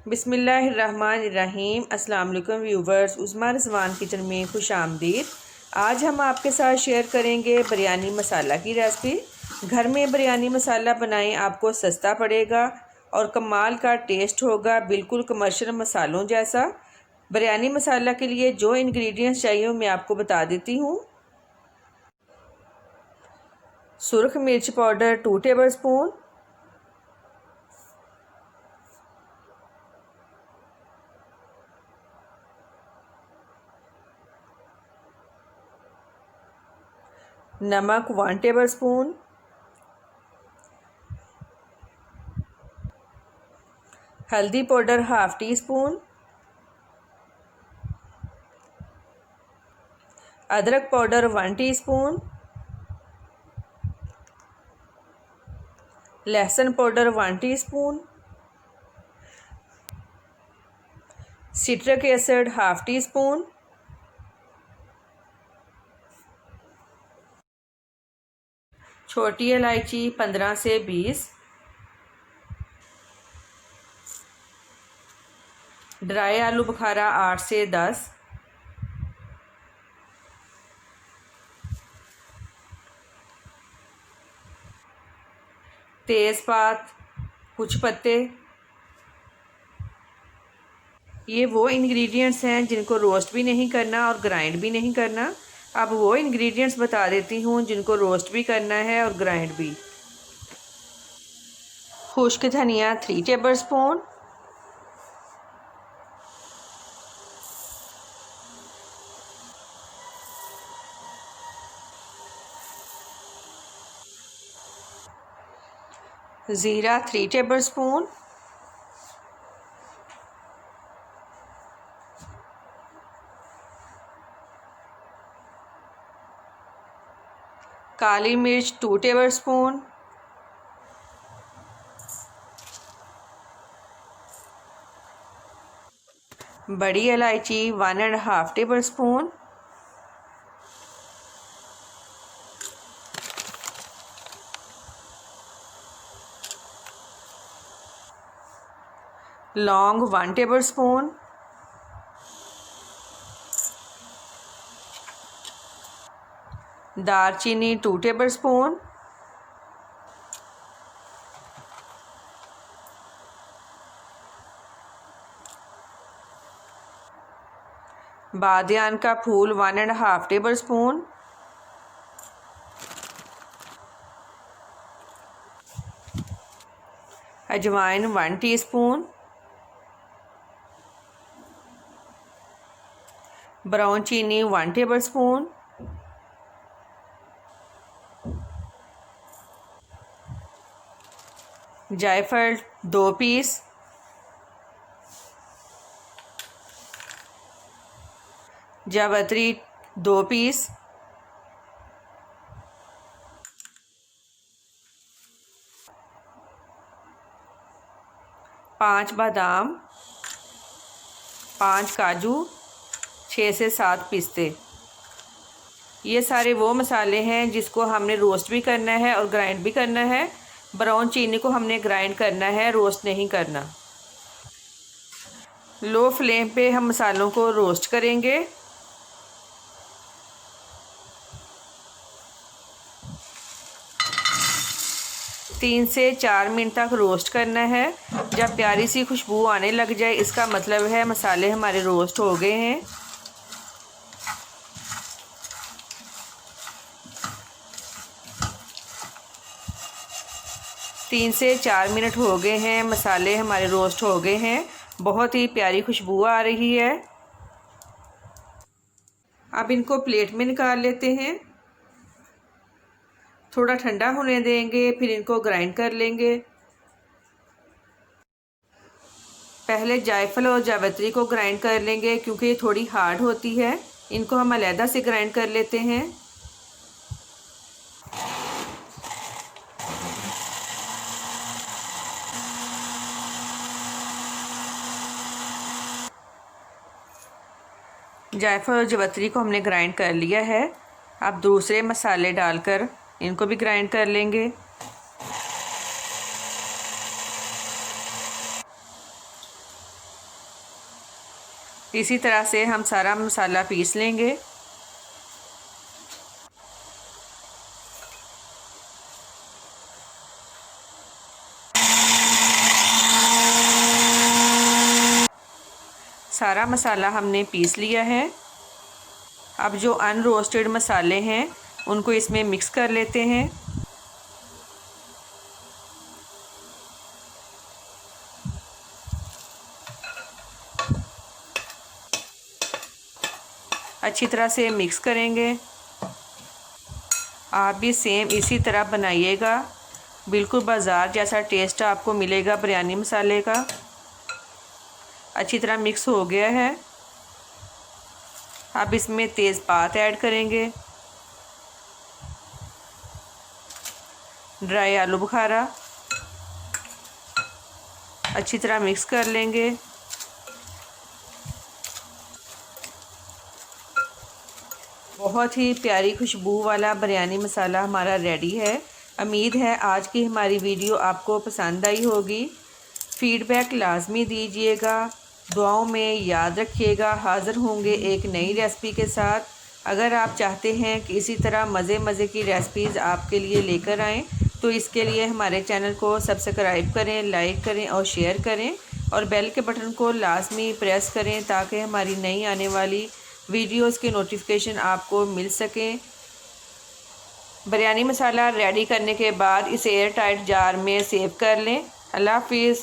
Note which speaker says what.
Speaker 1: बिस्मिल्लाहिर्रहमानिर्रहीम। अस्सलाम वालेकुम व्यूवर्स, उस्मा रिजवान किचन में खुश आमदीद। आज हम आपके साथ शेयर करेंगे बिरयानी मसाला की रेसिपी। घर में बिरयानी मसाला बनाएं, आपको सस्ता पड़ेगा और कमाल का टेस्ट होगा, बिल्कुल कमर्शियल मसालों जैसा। बिरयानी मसाला के लिए जो इंग्रेडिएंट्स चाहिए मैं आपको बता देती हूँ। सुरख मिर्च पाउडर 2 टेबल स्पून, नमक 1 टेबल स्पून, हल्दी पाउडर हाफ़ टी स्पून, अदरक पाउडर 1 टीस्पून, लहसुन powder 1 teaspoon, citric acid half tea spoon, छोटी इलायची 15 से 20, ड्राई आलू बुखारा 8 से 10, तेज़पात कुछ पत्ते। ये वो इंग्रेडिएंट्स हैं जिनको रोस्ट भी नहीं करना और ग्राइंड भी नहीं करना। अब वो इंग्रेडिएंट्स बता देती हूँ जिनको रोस्ट भी करना है और ग्राइंड भी। खुश्क धनिया 3 टेबल स्पून, ज़ीरा 3 टेबल स्पून, काली मिर्च 2 टेबल स्पून, बड़ी इलायची 1.5 टेबल स्पून, लौंग 1 टेबल स्पून, दालचीनी 2 टेबल स्पून, बादियान का फूल 1.5 टेबल स्पून, अजवाइन 1 टीस्पून, ब्राउन चीनी 1 टेबल स्पून, जायफल 2 पीस, जावित्री 2 पीस, पाँच बादाम, 5 काजू, 6 से 7 पिस्ते। ये सारे वो मसाले हैं जिसको हमने रोस्ट भी करना है और ग्राइंड भी करना है। ब्राउन चीनी को हमने ग्राइंड करना है, रोस्ट नहीं करना। लो फ्लेम पे हम मसालों को रोस्ट करेंगे। तीन से 4 मिनट तक रोस्ट करना है। जब प्यारी सी खुशबू आने लग जाए इसका मतलब है मसाले हमारे रोस्ट हो गए हैं। तीन से 4 मिनट हो गए हैं, मसाले हमारे रोस्ट हो गए हैं, बहुत ही प्यारी खुशबू आ रही है। अब इनको प्लेट में निकाल लेते हैं, थोड़ा ठंडा होने देंगे, फिर इनको ग्राइंड कर लेंगे। पहले जायफल और जावित्री को ग्राइंड कर लेंगे क्योंकि ये थोड़ी हार्ड होती है। इनको हम अलहदा से ग्राइंड कर लेते हैं। जायफल और जावित्री को हमने ग्राइंड कर लिया है। अब दूसरे मसाले डालकर इनको भी ग्राइंड कर लेंगे। इसी तरह से हम सारा मसाला पीस लेंगे। सारा मसाला हमने पीस लिया है। अब जो अनरोस्टेड मसाले हैं उनको इसमें मिक्स कर लेते हैं। अच्छी तरह से मिक्स करेंगे। आप भी सेम इसी तरह बनाइएगा, बिल्कुल बाज़ार जैसा टेस्ट आपको मिलेगा बिरयानी मसाले का। अच्छी तरह मिक्स हो गया है। अब इसमें तेज़पात ऐड करेंगे, ड्राई आलू बुखारा, अच्छी तरह मिक्स कर लेंगे। बहुत ही प्यारी खुशबू वाला बिरयानी मसाला हमारा रेडी है। उम्मीद है आज की हमारी वीडियो आपको पसंद आई होगी। फ़ीडबैक लाजमी दीजिएगा, दुआओं में याद रखिएगा। हाज़िर होंगे एक नई रेसिपी के साथ। अगर आप चाहते हैं कि इसी तरह मज़े की रेसिपीज़ आपके लिए लेकर आएँ तो इसके लिए हमारे चैनल को सब्सक्राइब करें, लाइक करें और शेयर करें और बेल के बटन को लाजमी प्रेस करें ताकि हमारी नई आने वाली वीडियोस के नोटिफिकेशन आपको मिल सकें। बिरयानी मसाला रेडी करने के बाद इसे एयर टाइट जार में सेव कर लें। अल्लाह हाफिज़।